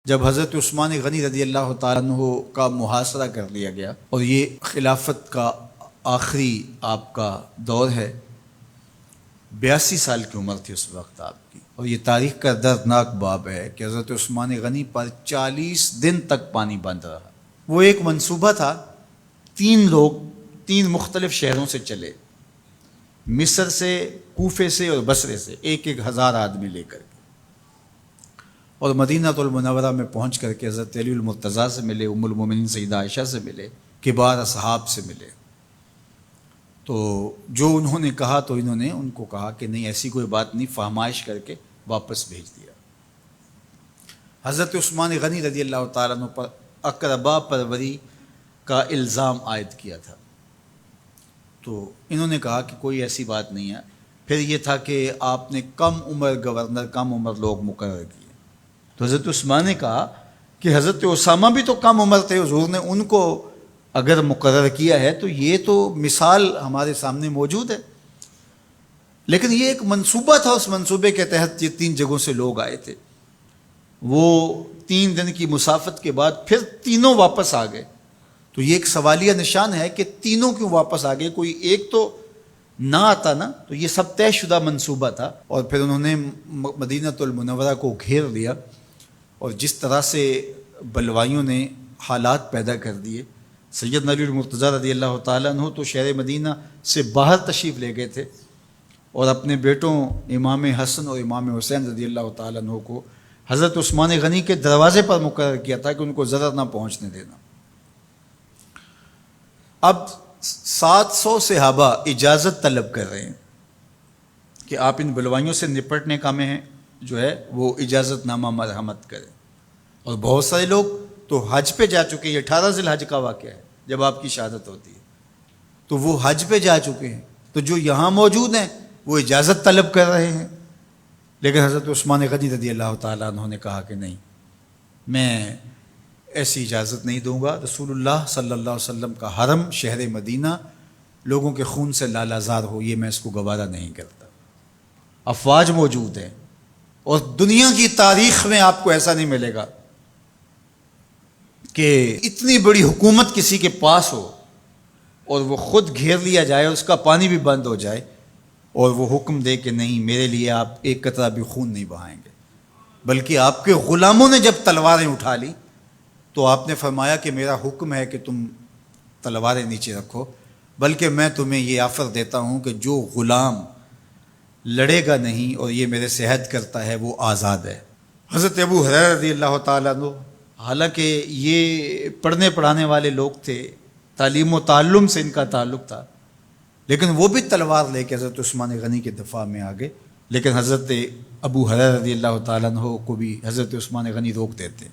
جب حضرت عثمان غنی رضی اللہ تعالیٰ عنہ کا محاصرہ کر لیا گیا اور یہ خلافت کا آخری آپ کا دور ہے، 82 سال کی عمر تھی اس وقت آپ کی، اور یہ تاریخ کا دردناک باب ہے کہ حضرت عثمان غنی پر 40 دن تک پانی بند رہا۔ وہ ایک منصوبہ تھا، 3 لوگ 3 مختلف شہروں سے چلے، مصر سے، کوفے سے اور بصرے سے، 1,000 آدمی لے کر کے، اور مدینہ المنورہ میں پہنچ کر کے حضرت علی المرتضیٰ سے ملے، ام المومنین سیدہ عائشہ سے ملے، کبار اصحاب سے ملے۔ تو جو انہوں نے کہا تو انہوں نے ان کو کہا کہ نہیں، ایسی کوئی بات نہیں، فہمائش کر کے واپس بھیج دیا۔ حضرت عثمان غنی رضی اللہ تعالیٰ عنہ پر اقربا پروری کا الزام عائد کیا تھا، تو انہوں نے کہا کہ کوئی ایسی بات نہیں ہے۔ پھر یہ تھا کہ آپ نے کم عمر گورنر، کم عمر لوگ مقرر کیے، تو حضرت عثمان نے کہا کہ حضرت اسامہ بھی تو کم عمر تھے، حضور نے ان کو اگر مقرر کیا ہے تو یہ تو مثال ہمارے سامنے موجود ہے، لیکن یہ ایک منصوبہ تھا، اس منصوبے کے تحت یہ 3 جگہوں سے لوگ آئے تھے۔ وہ 3 دن کی مسافت کے بعد پھر تینوں واپس آ گئے، تو یہ ایک سوالیہ نشان ہے کہ تینوں کیوں واپس آ گئے، کوئی ایک تو نہ آتا نا، تو یہ سب طے شدہ منصوبہ تھا۔ اور پھر انہوں نے مدینہ المنورہ کو گھیر لیا، اور جس طرح سے بلوائیوں نے حالات پیدا کر دیے، سیدنا علی المرتضیٰ رضی اللہ تعالیٰ عنہ تو شہر مدینہ سے باہر تشریف لے گئے تھے، اور اپنے بیٹوں امام حسن اور امام حسین رضی اللہ تعالیٰ عنہ کو حضرت عثمان غنی کے دروازے پر مقرر کیا تھا کہ ان کو ضرر نہ پہنچنے دینا۔ اب 700 صحابہ اجازت طلب کر رہے ہیں کہ آپ ان بلوائیوں سے نپٹنے کا میں جو ہے وہ اجازت نامہ مرحمت کریں، اور بہت سارے لوگ تو حج پہ جا چکے ہیں۔ 18 ذی الحج کا واقعہ ہے جب آپ کی شہادت ہوتی ہے، تو وہ حج پہ جا چکے ہیں، تو جو یہاں موجود ہیں وہ اجازت طلب کر رہے ہیں، لیکن حضرت عثمان غنی رضی اللہ تعالیٰ عنہ نے کہا کہ نہیں، میں ایسی اجازت نہیں دوں گا۔ رسول اللہ صلی اللہ علیہ وسلم کا حرم شہر مدینہ لوگوں کے خون سے لالازار ہو، یہ میں اس کو گوارا نہیں کرتا۔ افواج موجود ہیں، اور دنیا کی تاریخ میں آپ کو ایسا نہیں ملے گا کہ اتنی بڑی حکومت کسی کے پاس ہو اور وہ خود گھیر لیا جائے، اور اس کا پانی بھی بند ہو جائے، اور وہ حکم دے کہ نہیں، میرے لیے آپ ایک قطرہ بھی خون نہیں بہائیں گے۔ بلکہ آپ کے غلاموں نے جب تلواریں اٹھا لی تو آپ نے فرمایا کہ میرا حکم ہے کہ تم تلواریں نیچے رکھو، بلکہ میں تمہیں یہ آفر دیتا ہوں کہ جو غلام لڑے گا نہیں اور یہ میرے سے عہد کرتا ہے وہ آزاد ہے۔ حضرت ابو ہریرہ رضی اللہ تعالیٰ عنہ، حالانکہ یہ پڑھنے پڑھانے والے لوگ تھے، تعلیم و تعلم سے ان کا تعلق تھا، لیکن وہ بھی تلوار لے کے حضرت عثمان غنی کے دفاع میں آ گئے، لیکن حضرت ابو ہریرہ رضی اللہ تعالیٰ عنہ کو بھی حضرت عثمان غنی روک دیتے۔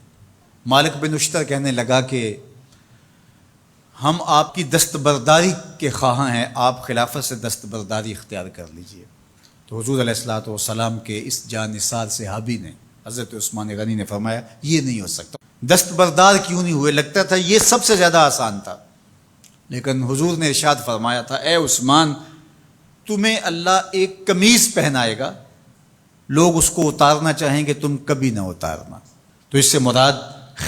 مالک بن اشتر کہنے لگا کہ ہم آپ کی دستبرداری کے خواہاں ہیں، آپ خلافت سے دستبرداری اختیار کر لیجئے۔ تو حضور علیہ الصلوۃ والسلام کے اس جانثار صحابی نے، حضرت عثمان غنی نے فرمایا یہ نہیں ہو سکتا۔ دستبردار کیوں نہیں ہوئے؟ لگتا تھا یہ سب سے زیادہ آسان تھا، لیکن حضور نے ارشاد فرمایا تھا، اے عثمان، تمہیں اللہ ایک قمیض پہنائے گا، لوگ اس کو اتارنا چاہیں گے، تم کبھی نہ اتارنا۔ تو اس سے مراد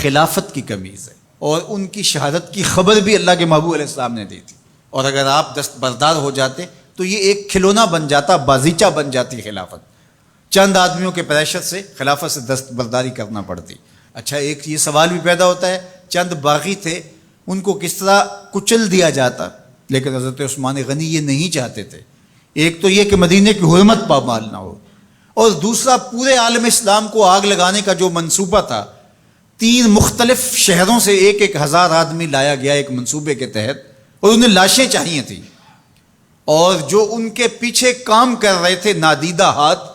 خلافت کی قمیض ہے، اور ان کی شہادت کی خبر بھی اللہ کے محبوب علیہ السلام نے دی تھی، اور اگر آپ دستبردار ہو جاتے تو یہ ایک کھلونا بن جاتا، بازیچہ بن جاتی خلافت۔ چند آدمیوں کے پریشر سے خلافت سے دستبرداری کرنا پڑتی۔ اچھا، ایک یہ سوال بھی پیدا ہوتا ہے، چند باغی تھے، ان کو کس طرح کچل دیا جاتا؟ لیکن حضرت عثمان غنی یہ نہیں چاہتے تھے۔ ایک تو یہ کہ مدینے کی حرمت پامال نہ ہو، اور دوسرا پورے عالم اسلام کو آگ لگانے کا جو منصوبہ تھا، 3 مختلف شہروں سے 1,000 آدمی لایا گیا ایک منصوبے کے تحت، اور انہیں لاشیں چاہیے تھیں، اور جو ان کے پیچھے کام کر رہے تھے نادیدہ ہاتھ،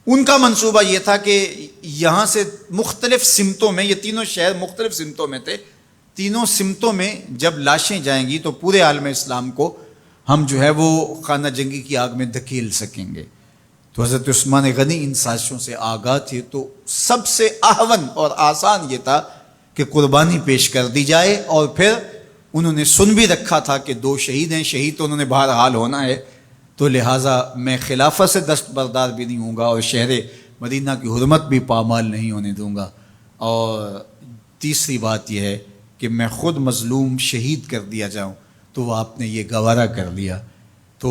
ان کا منصوبہ یہ تھا کہ یہاں سے مختلف سمتوں میں، یہ تینوں شہر مختلف سمتوں میں تھے، تینوں سمتوں میں جب لاشیں جائیں گی تو پورے عالم اسلام کو ہم جو ہے وہ خانہ جنگی کی آگ میں دھکیل سکیں گے۔ تو حضرت عثمان غنی ان سازشوں سے آگاہ تھے، تو سب سے اہون اور آسان یہ تھا کہ قربانی پیش کر دی جائے، اور پھر انہوں نے سن بھی رکھا تھا کہ 2 شہید ہیں، شہید تو انہوں نے بہرحال ہونا ہے، تو لہٰذا میں خلافت سے دستبردار بھی نہیں ہوں گا، اور شہر مدینہ کی حرمت بھی پامال نہیں ہونے دوں گا۔ اور تیسری بات یہ ہے کہ میں خود مظلوم شہید کر دیا جاؤں، تو وہ آپ نے یہ گوارا کر لیا۔ تو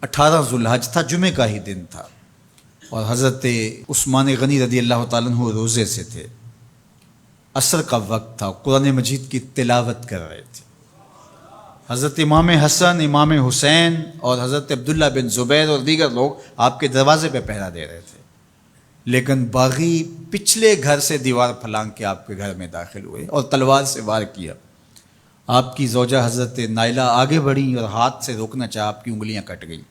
18 ذوالحج تھا، جمعے کا ہی دن تھا، اور حضرت عثمان غنی رضی اللہ تعالیٰ عنہ روزے سے تھے، عصر کا وقت تھا، قرآن مجید کی تلاوت کر رہے تھے۔ حضرت امام حسن، امام حسین اور حضرت عبداللہ بن زبیر اور دیگر لوگ آپ کے دروازے پہ پہرا دے رہے تھے، لیکن باغی پچھلے گھر سے دیوار پھلانگ کے آپ کے گھر میں داخل ہوئے اور تلوار سے وار کیا۔ آپ کی زوجہ حضرت نائلہ آگے بڑھیں اور ہاتھ سے روکنا چاہا، آپ کی انگلیاں کٹ گئیں۔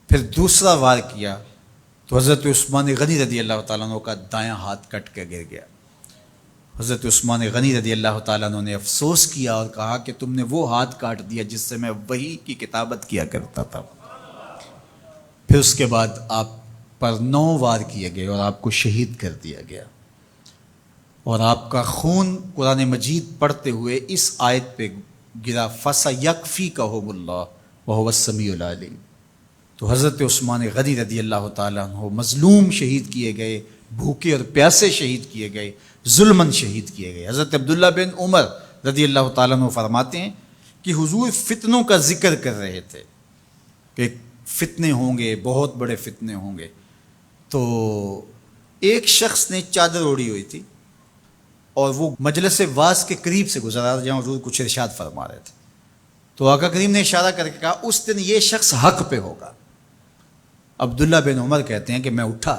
پھر دوسرا وار کیا تو حضرت عثمان غنی رضی اللہ تعالیٰ عنہ کا دایاں ہاتھ کٹ کے گر گیا۔ حضرت عثمان غنی رضی اللہ تعالیٰ عنہ نے افسوس کیا اور کہا کہ تم نے وہ ہاتھ کاٹ دیا جس سے میں وحی کی کتابت کیا کرتا تھا۔ پھر اس کے بعد آپ پر 9 وار کیے گئے اور آپ کو شہید کر دیا گیا، اور آپ کا خون قرآن مجید پڑھتے ہوئے اس آیت پہ گرا، فَسَيَكْفِيكَهُمُ اللَّهُ وَهُوَ السَّمِيعُ الْعَلِيمُ۔ تو حضرت عثمان غنی رضی اللہ تعالیٰ عنہ مظلوم شہید کیے گئے، بھوکے اور پیاسے شہید کیے گئے، ظلماً شہید کیے گئے۔ حضرت عبداللہ بن عمر رضی اللہ تعالیٰ عنہ فرماتے ہیں کہ حضور فتنوں کا ذکر کر رہے تھے کہ فتنے ہوں گے، بہت بڑے فتنے ہوں گے۔ تو ایک شخص نے چادر اوڑھی ہوئی تھی اور وہ مجلس واعظ کے قریب سے گزرا جہاں حضور کچھ ارشاد فرما رہے تھے، تو آقا کریم نے اشارہ کر کے کہا اس دن یہ شخص حق پہ ہوگا۔ عبداللہ بن عمر کہتے ہیں کہ میں اٹھا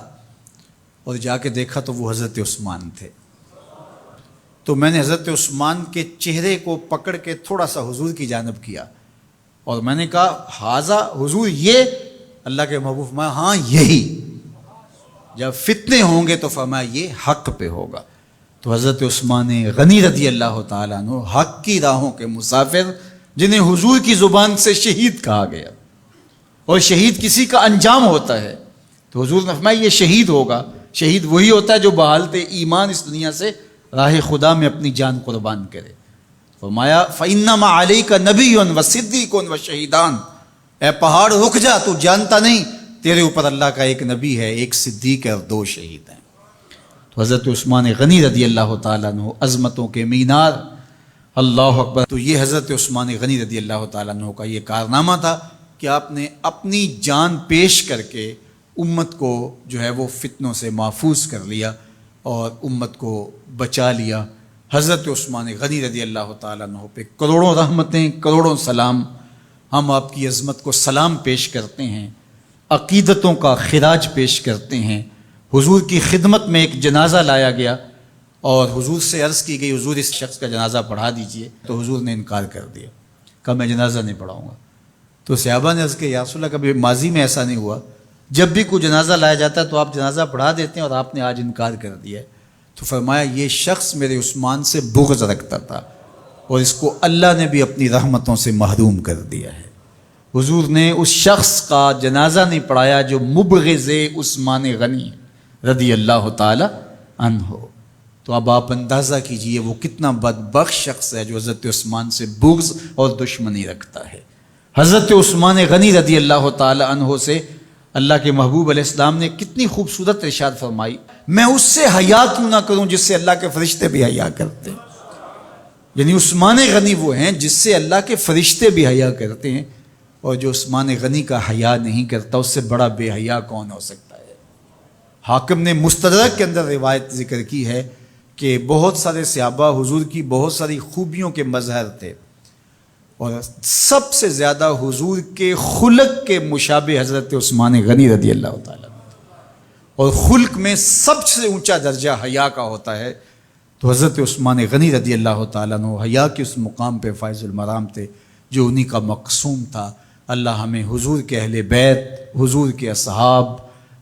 اور جا کے دیکھا تو وہ حضرت عثمان تھے۔ تو میں نے حضرت عثمان کے چہرے کو پکڑ کے تھوڑا سا حضور کی جانب کیا اور میں نے کہا حاذا، حضور یہ؟ اللہ کے محبوب فرمایا ہاں یہی، جب فتنے ہوں گے تو فرمایا یہ حق پہ ہوگا۔ تو حضرت عثمان غنی رضی اللہ تعالیٰ عنہ حق کی راہوں کے مسافر، جنہیں حضور کی زبان سے شہید کہا گیا، اور شہید کسی کا انجام ہوتا ہے، تو حضور نے فرمایا یہ شہید ہوگا۔ شہید وہی ہوتا ہے جو بحالت ایمان اس دنیا سے راہ خدا میں اپنی جان قربان کرے۔ فرمایا فَإِنَّمَا عَلَيْكَ نَبِيٌّ وَصِدِّيقٌ وَشَهِيدَانِ، اے پہاڑ رک جا، تو جانتا نہیں تیرے اوپر اللہ کا ایک نبی ہے، ایک صدیق ہے اور 2 شہید ہیں۔ تو حضرت عثمان غنی رضی اللہ تعالیٰ عنہ عظمتوں کے مینار، اللہ اکبر۔ تو یہ حضرت عثمان غنی رضی اللہ تعالیٰ عنہ کا یہ کارنامہ تھا کہ آپ نے اپنی جان پیش کر کے امت کو جو ہے وہ فتنوں سے محفوظ کر لیا اور امت کو بچا لیا۔ حضرت عثمان غنی رضی اللہ تعالیٰ عنہ پہ کروڑوں رحمتیں، کروڑوں سلام۔ ہم آپ کی عظمت کو سلام پیش کرتے ہیں، عقیدتوں کا خراج پیش کرتے ہیں۔ حضور کی خدمت میں ایک جنازہ لایا گیا اور حضور سے عرض کی گئی حضور اس شخص کا جنازہ پڑھا دیجئے، تو حضور نے انکار کر دیا، کہا میں جنازہ نہیں پڑھاؤں گا۔ تو صحابہ نے عرض کیا یا رسول اللہ، کبھی ماضی میں ایسا نہیں ہوا، جب بھی کوئی جنازہ لایا جاتا ہے تو آپ جنازہ پڑھا دیتے ہیں اور آپ نے آج انکار کر دیا ہے۔ تو فرمایا یہ شخص میرے عثمان سے بغض رکھتا تھا اور اس کو اللہ نے بھی اپنی رحمتوں سے محروم کر دیا ہے۔ حضور نے اس شخص کا جنازہ نہیں پڑھایا جو مبغض عثمان غنی رضی اللہ تعالی عنہ۔ تو اب آپ اندازہ کیجئے وہ کتنا بدبخت شخص ہے جو حضرت عثمان سے بغض اور دشمنی رکھتا ہے۔ حضرت عثمان غنی رضی اللہ تعالی عنہ سے اللہ کے محبوب علیہ السلام نے کتنی خوبصورت ارشاد فرمائی، میں اس سے حیا کیوں نہ کروں جس سے اللہ کے فرشتے بھی حیا کرتے ہیں۔ یعنی عثمان غنی وہ ہیں جس سے اللہ کے فرشتے بھی حیا کرتے ہیں، اور جو عثمان غنی کا حیا نہیں کرتا اس سے بڑا بے حیا کون ہو سکتا ہے۔ حاکم نے مستدرک کے اندر روایت ذکر کی ہے کہ بہت سارے صحابہ حضور کی بہت ساری خوبیوں کے مظہر تھے، اور سب سے زیادہ حضور کے خلق کے مشابہ حضرت عثمان غنی رضی اللہ تعالیٰ، اور خلق میں سب سے اونچا درجہ حیا کا ہوتا ہے۔ تو حضرت عثمان غنی رضی اللہ تعالیٰ عنہ حیا کے اس مقام پہ فائز المرام تھے جو انہی کا مقصوم تھا۔ اللہ ہمیں حضور کے اہل بیت، حضور کے اصحاب،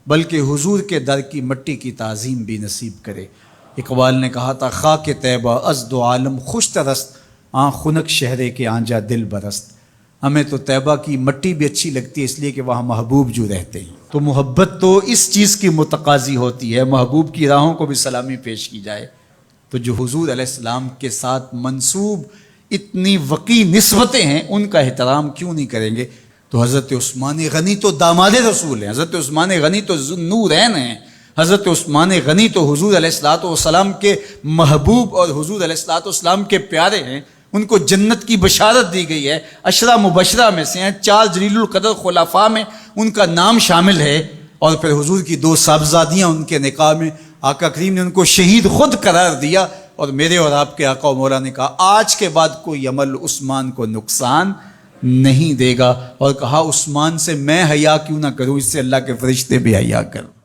بلکہ حضور کے در کی مٹی کی تعظیم بھی نصیب کرے۔ اقبال نے کہا تھا خاک طیبہ از دو عالم خوش ترست، آن خنک شہرے کے آنجا دل برست۔ ہمیں تو طیبہ کی مٹی بھی اچھی لگتی ہے اس لیے کہ وہاں محبوب جو رہتے ہیں۔ تو محبت تو اس چیز کی متقاضی ہوتی ہے، محبوب کی راہوں کو بھی سلامی پیش کی جائے۔ تو جو حضور علیہ السلام کے ساتھ منسوب اتنی وقی نسبتیں ہیں ان کا احترام کیوں نہیں کریں گے؟ تو حضرت عثمان غنی تو داماد رسول ہیں، حضرت عثمان غنی تو ذو النورین ہیں، حضرت عثمان غنی تو حضور علیہ الصلوۃ والسلام کے محبوب اور حضور علیہ الصلوۃ والسلام کے پیارے ہیں، ان کو جنت کی بشارت دی گئی ہے، عشرہ مبشرہ میں سے ہیں، 4 جلیل القدر خلفاء میں ان کا نام شامل ہے، اور پھر حضور کی 2 صاحبزادیاں ان کے نکاح میں آقا کریم نے ان کو شہید خود قرار دیا، اور میرے اور آپ کے آقا و مولا نے کہا آج کے بعد کوئی عمل عثمان کو نقصان نہیں دے گا، اور کہا عثمان سے میں حیا کیوں نہ کروں، اس سے اللہ کے فرشتے بھی حیا کریں۔